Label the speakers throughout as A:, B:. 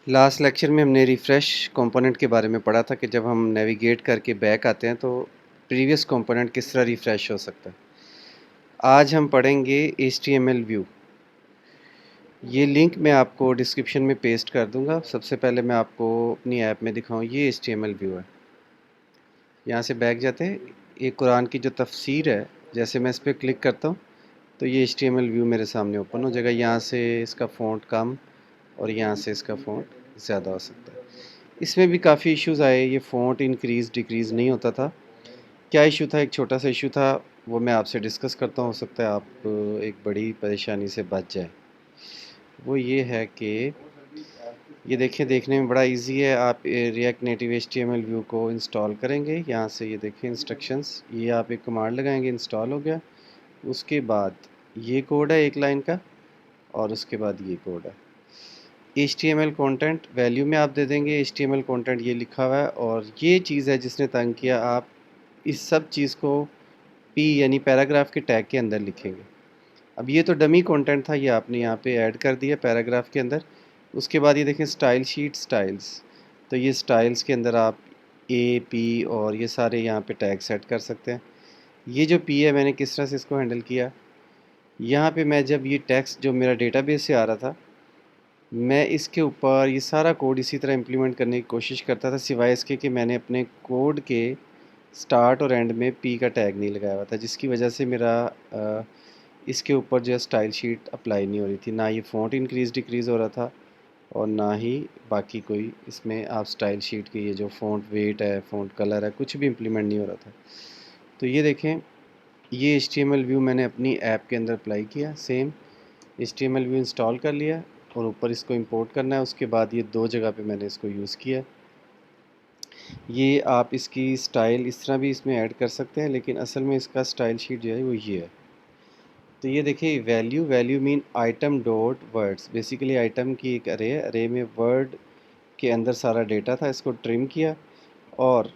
A: Last lecture में हमने refresh component के बारे में पढ़ा था कि जब हम नेविगेट करके बैक आते हैं तो प्रीवियस कंपोनेंट किस तरह रिफ़्रेश हो सकता है। आज हम पढ़ेंगे HTML व्यू। ये लिंक मैं आपको डिस्क्रिप्शन में पेस्ट कर दूंगा। सबसे पहले मैं आपको अपनी ऐप में दिखाऊं, ये HTML व्यू है। यहाँ से बैक जाते हैं, ये कुरान की जो तफसीर है, जैसे मैं इस पर क्लिक करता हूँ तो ये HTML व्यू मेरे सामने ओपन हो जाएगा। यहाँ से इसका फ़ॉन्ट कम और यहाँ से इसका फ़ॉन्ट ज़्यादा हो सकता है। इसमें भी काफ़ी इश्यूज़ आए, ये फ़ॉन्ट इंक्रीज़ डिक्रीज़ नहीं होता था। क्या इशू था? एक छोटा सा इशू था, वो मैं आपसे डिस्कस करता हूँ, हो सकता है आप एक बड़ी परेशानी से बच जाए। वो ये है कि ये देखिए, देखने में बड़ा इजी है। आप रिएक्ट नेटिव HTML व्यू को इंस्टॉल करेंगे, यहाँ से ये देखिए इंस्ट्रक्शंस, ये आप एक कमांड लगाएंगे, इंस्टॉल हो गया। उसके बाद ये कोड है एक लाइन का और उसके बाद ये कोड है। HTML कंटेंट वैल्यू में आप दे देंगे, HTML कंटेंट ये लिखा हुआ है और ये चीज़ है जिसने तंग किया। आप इस सब चीज़ को P यानी पैराग्राफ के टैग के अंदर लिखेंगे। अब ये तो डमी कंटेंट था, ये आपने यहाँ पे ऐड कर दिया पैराग्राफ के अंदर। उसके बाद ये देखें स्टाइल शीट स्टाइल्स, तो ये स्टाइल्स के अंदर आप A P और ये सारे यहाँ पे टैग सेट कर सकते हैं। ये जो P है, मैंने किस तरह से इसको हैंडल किया, यहाँ पे मैं जब ये टेक्स्ट जो मेरा डेटाबेस से आ रहा था, मैं इसके ऊपर ये सारा कोड इसी तरह इम्प्लीमेंट करने की कोशिश करता था, सिवाय इसके कि मैंने अपने कोड के स्टार्ट और एंड में P का टैग नहीं लगाया हुआ था, जिसकी वजह से मेरा इसके ऊपर जो है स्टाइल शीट अप्लाई नहीं हो रही थी। ना ये फ़ॉन्ट इंक्रीज़ डिक्रीज़ हो रहा था और ना ही बाकी कोई इसमें आप स्टाइल शीट की ये जो फ़ॉन्ट वेट है, फ़ॉन्ट कलर है, कुछ भी इम्प्लीमेंट नहीं हो रहा था। तो ये देखें, ये HTML व्यू मैंने अपनी ऐप के अंदर अप्लाई किया। सेम HTML व्यू इंस्टॉल कर लिया और ऊपर इसको इंपोर्ट करना है। उसके बाद ये दो जगह पे मैंने इसको यूज़ किया। ये आप इसकी स्टाइल इस तरह भी इसमें ऐड कर सकते हैं, लेकिन असल में इसका स्टाइल शीट जो है वो ये है। तो ये देखिए, value value mean item dot words, basically item की एक अरे है, अरे में वर्ड के अंदर सारा डेटा था, इसको ट्रिम किया और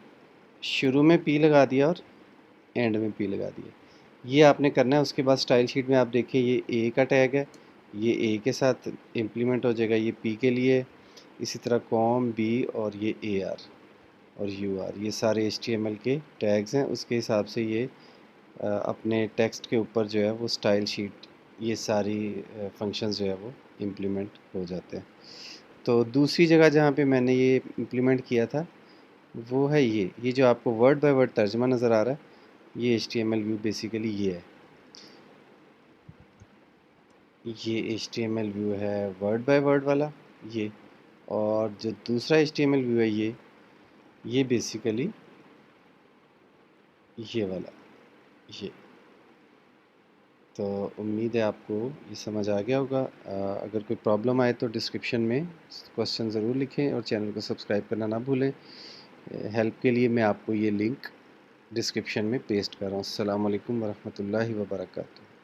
A: शुरू में P लगा दिया और एंड में P लगा दिया। ये आपने करना है। उसके बाद स्टाइल शीट में आप देखिए, ये A का टैग है, ये A के साथ इम्प्लीमेंट हो जाएगा, ये P के लिए। इसी तरह कॉम B और ये AR और UR, ये सारे HTML के टैग्स हैं। उसके हिसाब से ये अपने टेक्स्ट के ऊपर जो है वो स्टाइल शीट, ये सारी फंक्शंस जो है वो इम्प्लीमेंट हो जाते हैं। तो दूसरी जगह जहाँ पे मैंने ये इम्प्लीमेंट किया था वो है ये जो आपको वर्ड बाय वर्ड तर्जमा नज़र आ रहा है, ये HTML व्यू बेसिकली ये है। ये HTML व्यू है वर्ड बाय वर्ड वाला ये, और जो दूसरा HTML व्यू है ये बेसिकली ये वाला ये। तो उम्मीद है आपको ये समझ आ गया होगा। अगर कोई प्रॉब्लम आए तो डिस्क्रिप्शन में क्वेश्चन ज़रूर लिखें और चैनल को सब्सक्राइब करना ना भूलें। हेल्प के लिए मैं आपको ये लिंक डिस्क्रिप्शन में पेस्ट कर रहा हूँ। अस्सलाम वालेकुम वरहमतुल्लाहि वबरकातुहू।